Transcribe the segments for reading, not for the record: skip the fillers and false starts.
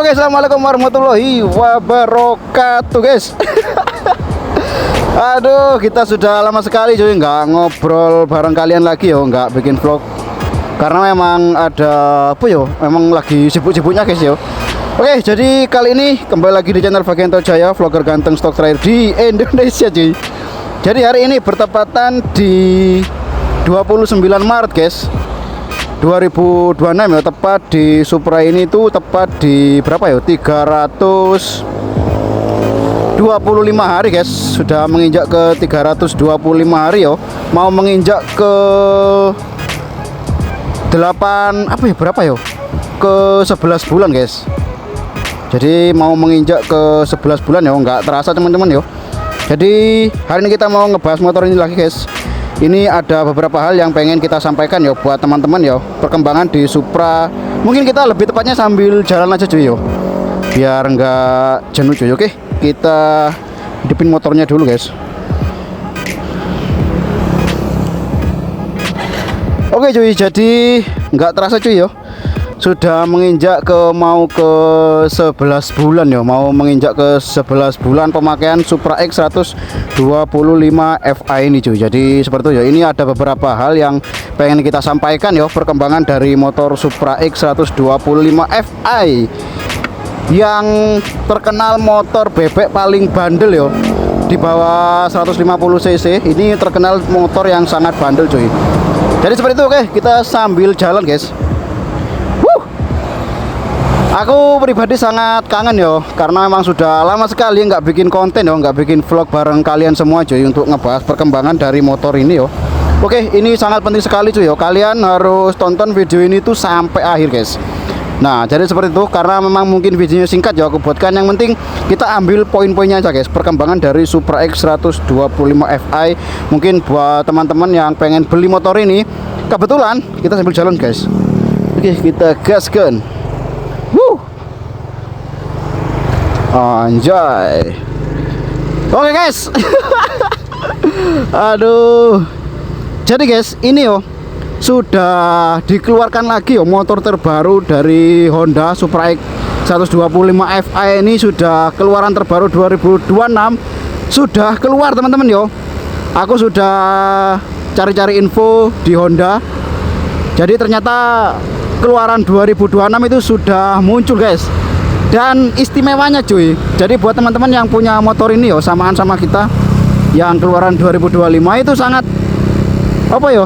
Oke, assalamualaikum warahmatullahi wabarakatuh, guys. Aduh, kita sudah lama sekali cuy nggak ngobrol bareng kalian lagi yo, nggak bikin vlog. Karena memang ada apa yo, memang lagi sibuk-sibuknya guys yo. Oke, jadi kali ini kembali lagi di channel Vagianto Jaya, vlogger ganteng stok terakhir di Indonesia cuy. Jadi hari ini bertepatan di 29 Maret guys 2026 ya, tepat di Supra ini tuh tepat di berapa ya, 325 hari guys, sudah menginjak ke 325 hari yo, mau menginjak ke 8 apa ya, berapa yo, ke 11 bulan guys. Jadi mau menginjak ke 11 bulan ya, nggak terasa teman-teman yo. Jadi hari ini kita mau ngebahas motor ini lagi guys. Ini ada beberapa hal yang pengen kita sampaikan ya buat teman-teman ya, perkembangan di Supra. Mungkin kita lebih tepatnya sambil jalan aja cuy yo, biar nggak jenuh cuy. Oke, kita hidupin motornya dulu guys. Oke cuy, jadi nggak terasa cuy yo, sudah menginjak ke mau ke 11 bulan ya, mau menginjak ke 11 bulan pemakaian Supra X 125 Fi ini cuy. Jadi seperti itu ya, ini ada beberapa hal yang pengen kita sampaikan ya, perkembangan dari motor Supra X 125 Fi yang terkenal motor bebek paling bandel ya, di bawah 150 cc. Ini terkenal motor yang sangat bandel cuy. Jadi seperti itu. Oke, kita sambil jalan guys. Aku pribadi sangat kangen yo, karena memang sudah lama sekali nggak bikin konten yo, nggak bikin vlog bareng kalian semua cuy, untuk ngebahas perkembangan dari motor ini yo. Oke, ini sangat penting sekali cuy yo, kalian harus tonton video ini tuh sampai akhir guys. Nah, jadi seperti itu, karena memang mungkin videonya singkat ya, aku buatkan yang penting kita ambil poin-poinnya aja guys, perkembangan dari Supra X 125 Fi. Mungkin buat teman-teman yang pengen beli motor ini, kebetulan kita sambil jalan guys. Oke, kita gaskan. Anjay. Oke guys. Aduh. Jadi guys, ini yo sudah dikeluarkan lagi yo motor terbaru dari Honda, Supra X 125 Fi. Ini sudah keluaran terbaru 2026. Sudah keluar teman-teman yo. Aku sudah cari-cari info di Honda. Jadi ternyata keluaran 2026 itu sudah muncul guys. Dan istimewanya cuy, jadi buat teman-teman yang punya motor ini yo, samaan sama kita yang keluaran 2025 itu sangat apa yo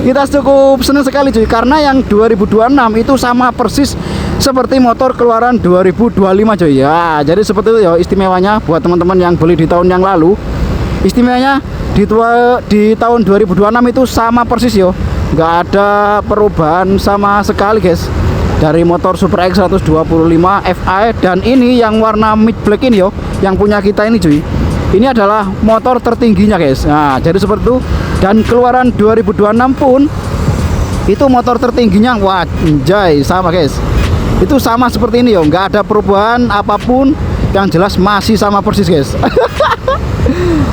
kita cukup senang sekali cuy, karena yang 2026 itu sama persis seperti motor keluaran 2025 cuy ya. Jadi seperti itu yo istimewanya buat teman-teman yang beli di tahun yang lalu. Istimewanya di tahun 2026 itu sama persis yo, nggak ada perubahan sama sekali guys dari motor Supra X 125 Fi. Dan ini yang warna mid black ini yo, yang punya kita ini cuy, ini adalah motor tertingginya guys. Nah, jadi seperti itu. Dan keluaran 2026 pun itu motor tertingginya, wah anjay, sama guys, itu sama seperti ini yo, nggak ada perubahan apapun, yang jelas masih sama persis guys.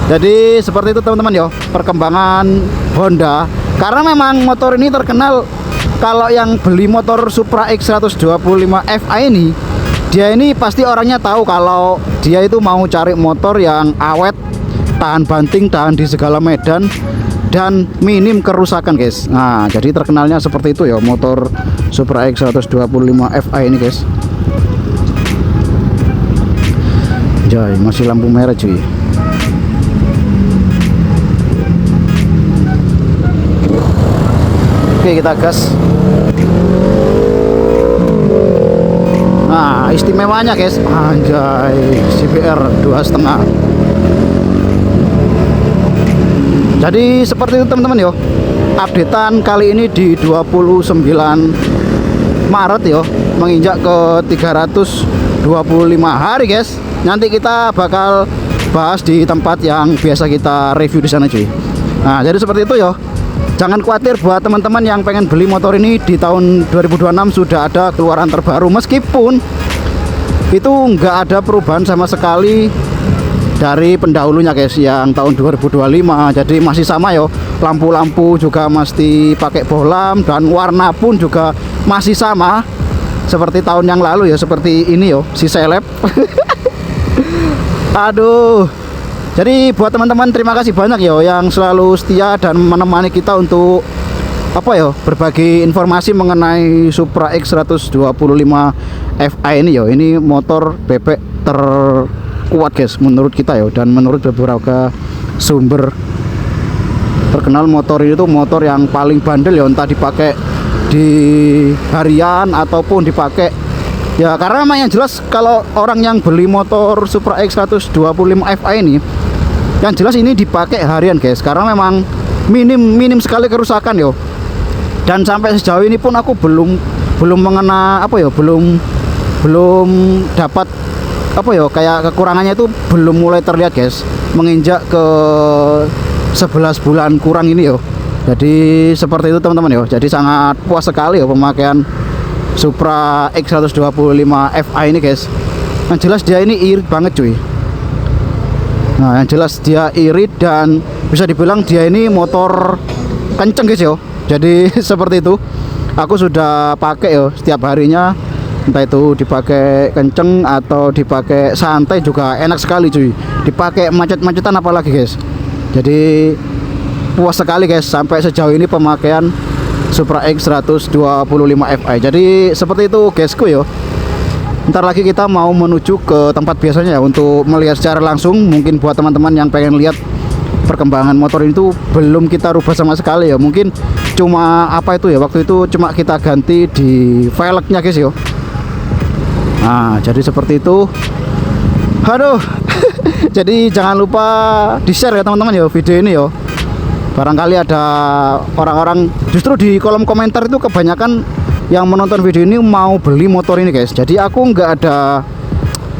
Jadi seperti itu teman-teman yo, perkembangan Honda. Karena memang motor ini terkenal, kalau yang beli motor Supra X 125 Fi ini, dia ini pasti orangnya tahu kalau dia itu mau cari motor yang awet, tahan banting, tahan di segala medan, dan minim kerusakan guys. Nah, jadi terkenalnya seperti itu ya motor Supra X 125 Fi ini guys. Jai, masih lampu merah cuy. Oke, kita gas. Nah, istimewanya guys, anjay, CBR 2,5. Jadi seperti itu teman-teman yo, updatean kali ini di 29 Maret yo, menginjak ke 325 hari guys. Nanti kita bakal bahas di tempat yang biasa kita review di sana cuy. Nah, jadi seperti itu yo. Jangan khawatir buat teman-teman yang pengen beli motor ini, di tahun 2026 sudah ada keluaran terbaru, meskipun itu nggak ada perubahan sama sekali dari pendahulunya guys, yang tahun 2025. Jadi masih sama yo, lampu-lampu juga masih pakai bohlam, dan warna pun juga masih sama. seperti tahun yang lalu ya, seperti ini yo, si seleb. Aduh. Jadi buat teman-teman terima kasih banyak yo yang selalu setia dan menemani kita untuk apa yo, berbagi informasi mengenai Supra X 125 Fi ini yo. Ini motor bebek terkuat guys menurut kita yo, dan menurut beberapa sumber terkenal motor ini tuh motor yang paling bandel ya, entah dipakai di harian ataupun dipakai ya, karena memang yang jelas kalau orang yang beli motor Supra X 125 Fi ini yang jelas ini dipakai harian guys, karena memang minim sekali kerusakan yo. Dan sampai sejauh ini pun aku belum mengena apa ya, belum dapat apa ya, kayak kekurangannya itu belum mulai terlihat guys, menginjak ke 11 bulan kurang ini yo. Jadi seperti itu teman-teman yo. Jadi sangat puas sekali yo pemakaian Supra X 125 Fi ini guys. Yang jelas dia ini irit banget cuy. Nah yang jelas dia irit dan bisa dibilang dia ini motor kenceng guys yo. Jadi seperti itu. Aku sudah pakai yo setiap harinya, entah itu dipakai kenceng atau dipakai santai juga enak sekali cuy. Dipakai macet-macetan apalagi guys. Jadi puas sekali guys sampai sejauh ini pemakaian Supra X 125 Fi. Jadi seperti itu guysku yo. Ntar lagi kita mau menuju ke tempat biasanya ya untuk melihat secara langsung. Mungkin buat teman-teman yang pengen lihat perkembangan motor itu belum kita rubah sama sekali ya. Mungkin cuma apa itu ya, waktu itu cuma kita ganti di velgnya guys yo. Nah jadi seperti itu. Aduh. Jadi jangan lupa di share ya teman-teman ya video ini yo. Barangkali ada orang-orang, justru di kolom komentar itu kebanyakan yang menonton video ini mau beli motor ini guys. Jadi aku nggak ada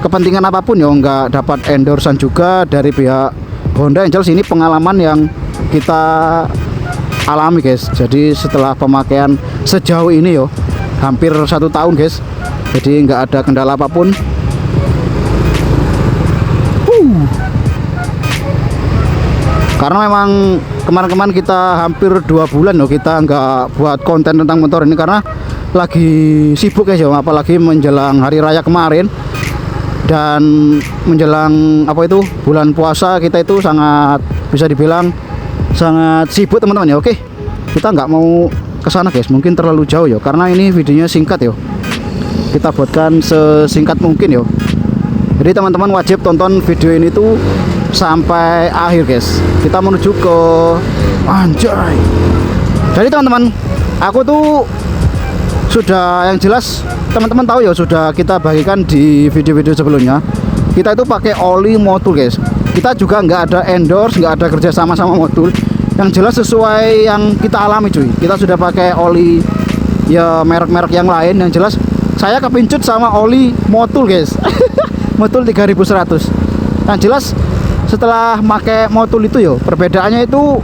kepentingan apapun ya, nggak dapat endorsean juga dari pihak Honda. Yang jelas ini pengalaman yang kita alami guys. Jadi setelah pemakaian sejauh ini yo, hampir 1 tahun guys, jadi nggak ada kendala apapun. Karena memang kemarin-kemarin kita hampir 2 bulan loh kita nggak buat konten tentang motor ini, karena lagi sibuk guys ya, apalagi menjelang hari raya kemarin dan menjelang apa itu bulan puasa, kita itu sangat bisa dibilang sangat sibuk teman-teman ya. Oke, kita nggak mau ke sana guys, mungkin terlalu jauh ya, karena ini videonya singkat ya, kita buatkan sesingkat mungkin ya. Jadi teman-teman wajib tonton video ini tuh sampai akhir guys. Kita menuju ke anjay. Jadi teman-teman, aku tuh sudah, yang jelas teman-teman tahu ya, sudah kita bagikan di video-video sebelumnya. Kita itu pakai oli Motul guys. Kita juga nggak ada endorse, nggak ada kerja sama Motul. Yang jelas sesuai yang kita alami cuy. Kita sudah pakai oli ya merek-merek yang lain. Yang jelas saya kepincut sama oli Motul guys. Motul 3100. Yang jelas setelah pakai Motul itu yo, perbedaannya itu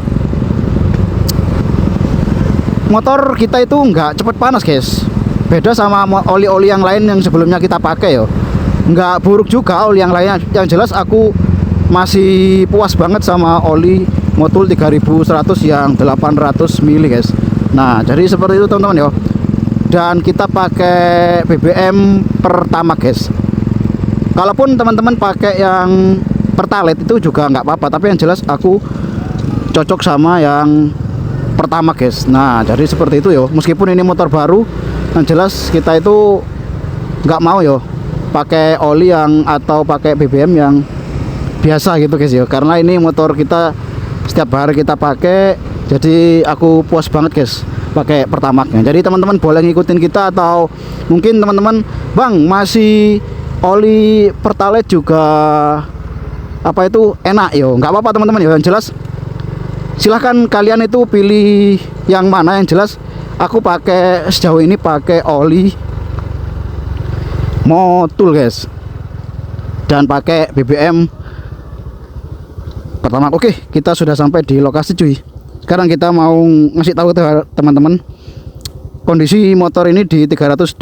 motor kita itu nggak cepet panas guys. Beda sama oli-oli yang lain yang sebelumnya kita pakai yo. Nggak buruk juga oli yang lainnya. Yang jelas aku masih puas banget sama oli Motul 3100 yang 800 mili guys. Nah jadi seperti itu teman-teman yo. Dan kita pakai BBM Pertamax guys. Kalaupun teman-teman pakai yang Pertalite itu juga nggak apa-apa, tapi yang jelas aku cocok sama yang Pertamax guys. Nah jadi seperti itu yo. Meskipun ini motor baru, yang jelas kita itu nggak mau yo pakai oli yang atau pakai BBM yang biasa gitu guys yo, karena ini motor kita setiap hari kita pakai. Jadi aku puas banget guys pakai Pertamaxnya. Jadi teman-teman boleh ngikutin kita, atau mungkin teman-teman bang masih oli Pertalite juga apa itu enak yo, nggak apa-apa teman-teman yo. Yang jelas silahkan kalian itu pilih yang mana. Yang jelas aku pakai sejauh ini pakai oli Motul guys, dan pakai BBM Pertamax. Oke, kita sudah sampai di lokasi cuy. Sekarang kita mau ngasih tahu ke teman-teman kondisi motor ini di 325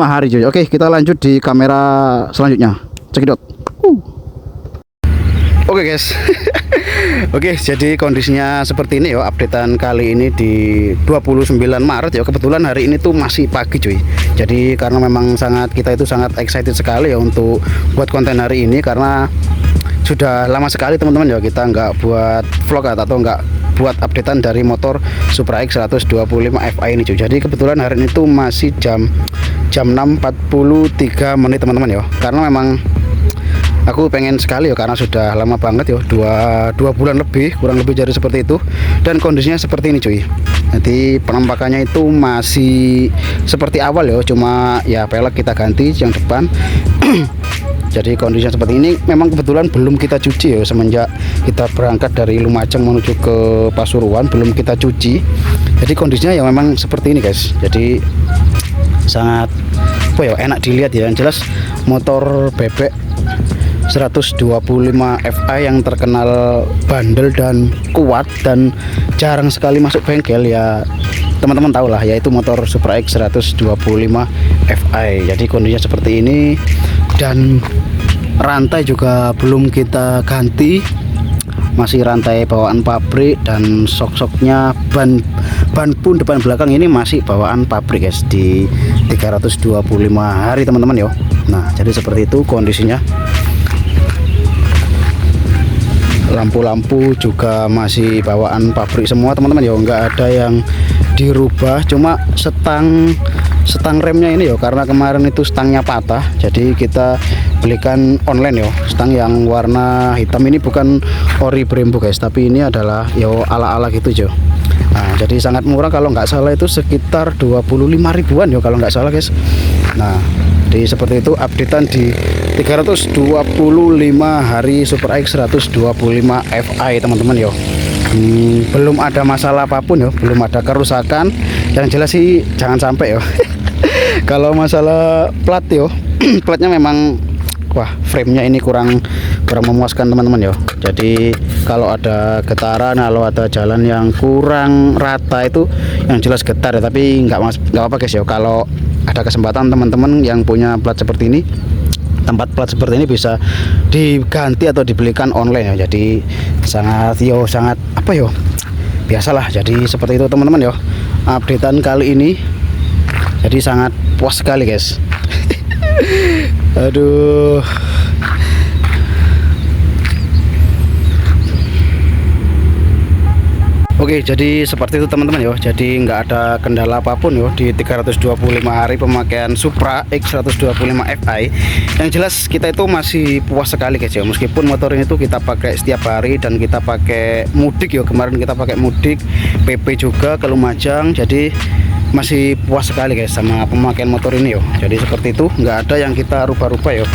hari cuy. Oke, kita lanjut di kamera selanjutnya. Cekidot. Oke guys. Oke, jadi kondisinya seperti ini ya, updatean kali ini di 29 Maret ya. Kebetulan hari ini tuh masih pagi cuy. Jadi karena memang kita itu sangat excited sekali ya untuk buat konten hari ini, karena sudah lama sekali teman-teman ya kita nggak buat vlog atau nggak buat updatean dari motor Supra X 125 Fi ini cuy. Jadi kebetulan hari ini tuh masih jam 6.43 menit teman-teman ya. Karena memang aku pengen sekali ya, karena sudah lama banget ya, dua bulan lebih, kurang lebih jadi seperti itu. Dan kondisinya seperti ini cuy. Nanti penampakannya itu masih seperti awal ya, cuma ya pelek kita ganti yang depan. Jadi kondisinya seperti ini. Memang kebetulan belum kita cuci ya, semenjak kita berangkat dari Lumajang menuju ke Pasuruan belum kita cuci. Jadi kondisinya ya memang seperti ini guys. Jadi sangat apa ya, enak dilihat ya. Yang jelas motor bebek 125 Fi yang terkenal bandel dan kuat dan jarang sekali masuk bengkel ya, teman-teman tahu lah, yaitu motor Supra X 125 Fi. Jadi kondisinya seperti ini, dan rantai juga belum kita ganti, masih rantai bawaan pabrik, dan sok-soknya ban pun depan belakang ini masih bawaan pabrik guys, di 325 hari teman-teman yo. Nah jadi seperti itu kondisinya. Lampu-lampu juga masih bawaan pabrik semua teman-teman ya, nggak ada yang dirubah. Cuma stang remnya ini ya, karena kemarin itu stangnya patah, jadi kita belikan online ya, stang yang warna hitam ini bukan ori Brembo guys, tapi ini adalah yo ala-ala gitu jo. Nah jadi sangat murah, kalau nggak salah itu sekitar 25 ribuan ya kalau nggak salah guys. Nah jadi seperti itu updatean di 325 hari Supra X 125 Fi teman-teman yo. Belum ada masalah apapun yo, belum ada kerusakan. Yang jelas sih jangan sampai yo. Kalau masalah plat yo, platnya memang wah, frame-nya ini kurang memuaskan teman-teman yo. Jadi kalau ada getaran, kalau ada jalan yang kurang rata itu yang jelas getar ya, tapi nggak apa-apa guys yo. Kalau ada kesempatan teman-teman yang punya plat seperti ini, tempat plat seperti ini bisa diganti atau dibelikan online ya. Jadi sangat apa yo, biasalah. Jadi seperti itu teman-teman yo, updatean kali ini. Jadi sangat puas sekali guys. Aduh. Oke, jadi seperti itu teman-teman ya. Jadi nggak ada kendala apapun ya di 325 hari pemakaian Supra X 125 Fi. Yang jelas kita itu masih puas sekali guys ya. Meskipun motor ini tuh kita pakai setiap hari dan kita pakai mudik ya. Kemarin kita pakai mudik, PP juga ke Lumajang. Jadi masih puas sekali guys sama pemakaian motor ini yo. Jadi seperti itu, nggak ada yang kita rubah-rubah yo.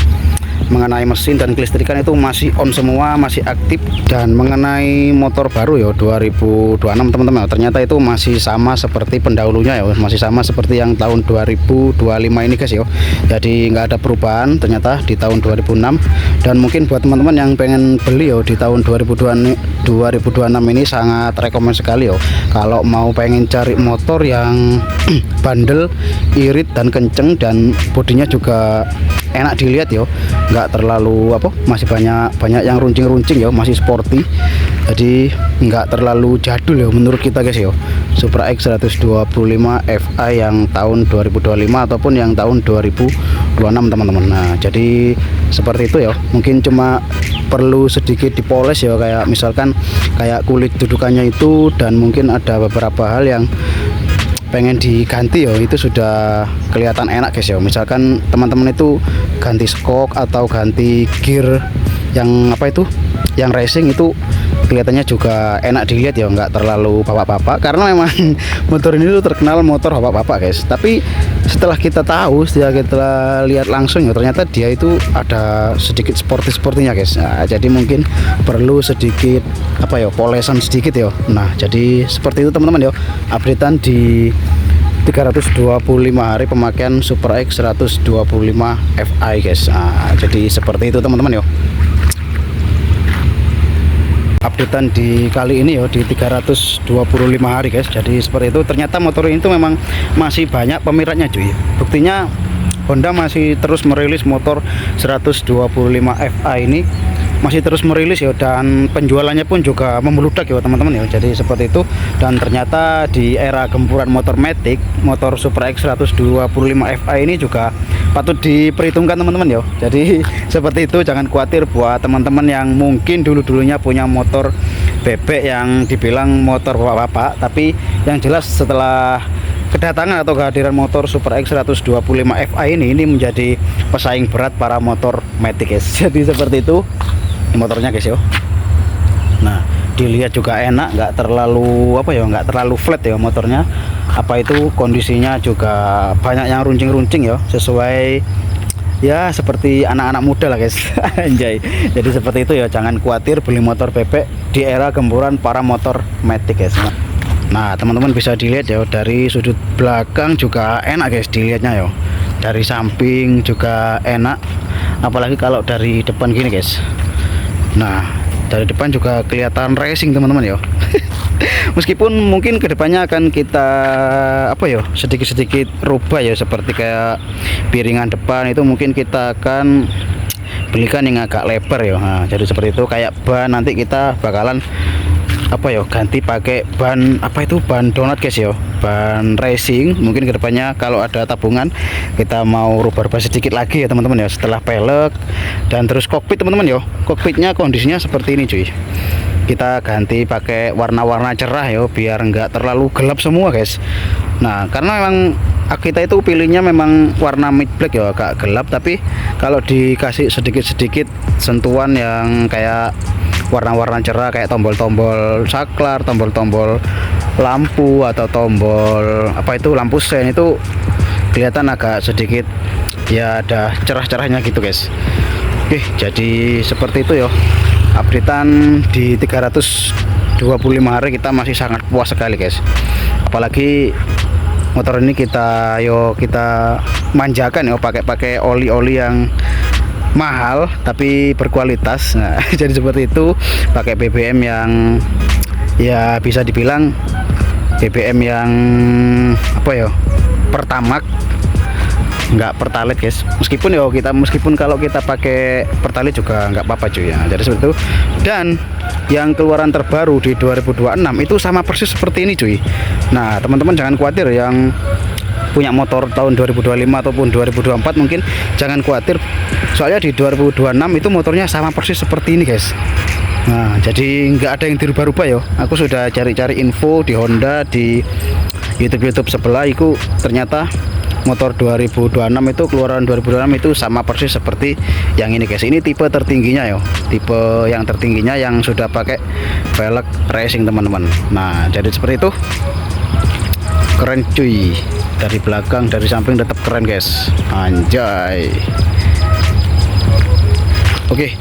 Mengenai mesin dan kelistrikan itu masih on semua, masih aktif. Dan mengenai motor baru ya 2026 teman-teman, ternyata itu masih sama seperti pendahulunya ya, masih sama seperti yang tahun 2025 ini guys ya. Jadi nggak ada perubahan ternyata di tahun 2006. Dan mungkin buat teman-teman yang pengen beli ya di tahun 2026 ini sangat rekomend sekali ya. Kalau mau pengen cari motor yang bandel, irit dan kenceng, dan bodinya juga enak dilihat yo, nggak terlalu apa, masih banyak yang runcing yo, masih sporty. Jadi nggak terlalu jadul yo menurut kita guys yo, Supra X 125 Fi yang tahun 2025 ataupun yang tahun 2026 teman-teman. Nah jadi seperti itu yo, mungkin cuma perlu sedikit dipoles ya, kayak misalkan kayak kulit dudukannya itu, dan mungkin ada beberapa hal yang pengen diganti ya, itu sudah kelihatan enak guys ya. Misalkan teman-teman itu ganti skok atau ganti gear yang apa itu, yang racing, itu kelihatannya juga enak dilihat ya, nggak terlalu bapak-bapak. Karena memang motor ini tuh terkenal motor bapak-bapak guys. Tapi setelah kita tahu, setelah kita lihat langsung ya, ternyata dia itu ada sedikit sporty-sportinya guys. Nah, jadi mungkin perlu sedikit apa ya, polesan sedikit ya. Nah jadi seperti itu teman-teman ya, updatean di 325 hari pemakaian Supra X 125 Fi guys. Nah, jadi seperti itu teman-teman ya, updatean di kali ini ya di 325 hari guys. Jadi seperti itu, ternyata motor ini tuh memang masih banyak peminatnya cuy. Buktinya Honda masih terus merilis motor 125 Fi ini masih terus merilis ya, dan penjualannya pun juga membludak ya teman-teman ya. Jadi seperti itu, dan ternyata di era gempuran motor matic, motor Supra X 125 Fi ini juga patut diperhitungkan teman-teman ya. Jadi seperti itu, jangan khawatir buat teman-teman yang mungkin dulu-dulunya punya motor bebek yang dibilang motor bapak-bapak, tapi yang jelas setelah kedatangan atau kehadiran motor Supra X 125 Fi ini menjadi pesaing berat para motor matic guys. Jadi seperti itu motornya guys yo. Nah, dilihat juga enak, nggak terlalu apa ya, nggak terlalu flat ya motornya. Apa itu, kondisinya juga banyak yang runcing-runcing ya, sesuai ya seperti anak-anak muda lah guys. Anjay. Jadi seperti itu ya, jangan khawatir beli motor bebek di era gempuran para motor matic guys. Nah teman-teman bisa dilihat ya, dari sudut belakang juga enak guys dilihatnya ya, dari samping juga enak, apalagi kalau dari depan gini guys. Nah dari depan juga kelihatan racing teman-teman ya. Meskipun mungkin kedepannya akan kita apa ya, sedikit-sedikit rubah ya, seperti kayak piringan depan itu mungkin kita akan belikan yang agak lebar ya. Nah, jadi seperti itu, kayak ban nanti kita bakalan apa ya, ganti pakai ban apa itu, ban donat guys ya, ban racing. Mungkin kedepannya kalau ada tabungan kita mau rubah-rubah sedikit lagi ya teman-teman ya, setelah pelek dan terus kokpit teman-teman ya. Kokpitnya kondisinya seperti ini cuy, kita ganti pakai warna-warna cerah ya, biar nggak terlalu gelap semua guys. Nah karena memang kita itu pilihnya memang warna mid black ya, agak gelap, tapi kalau dikasih sedikit-sedikit sentuhan yang kayak warna-warna cerah, kayak tombol-tombol saklar, tombol-tombol lampu, atau tombol apa itu, lampu sen, itu kelihatan agak sedikit ya ada cerah-cerahnya gitu guys. Oke, jadi seperti itu ya updatean di 325 hari, kita masih sangat puas sekali guys. Apalagi motor ini kita manjakan ya, pakai oli-oli yang mahal tapi berkualitas. Nah, jadi seperti itu, pakai BBM yang ya bisa dibilang BBM yang apa ya, Pertamax, nggak Pertalite guys. Meskipun kalau kita pakai Pertalite juga nggak apa-apa cuy ya. Jadi seperti itu. Dan yang keluaran terbaru di 2026 itu sama persis seperti ini cuy. Nah teman-teman jangan khawatir yang punya motor tahun 2025 ataupun 2024, mungkin jangan khawatir, soalnya di 2026 itu motornya sama persis seperti ini guys. Nah jadi nggak ada yang dirubah-rubah ya. Aku sudah cari-cari info di Honda, di YouTube sebelah itu, ternyata motor 2026 itu, keluaran 2026 itu sama persis seperti yang ini guys. Ini tipe tertingginya ya, tipe yang tertingginya yang sudah pakai velg racing teman-teman. Nah jadi seperti itu, keren cuy, dari belakang dari samping tetap keren guys, anjay. Oke.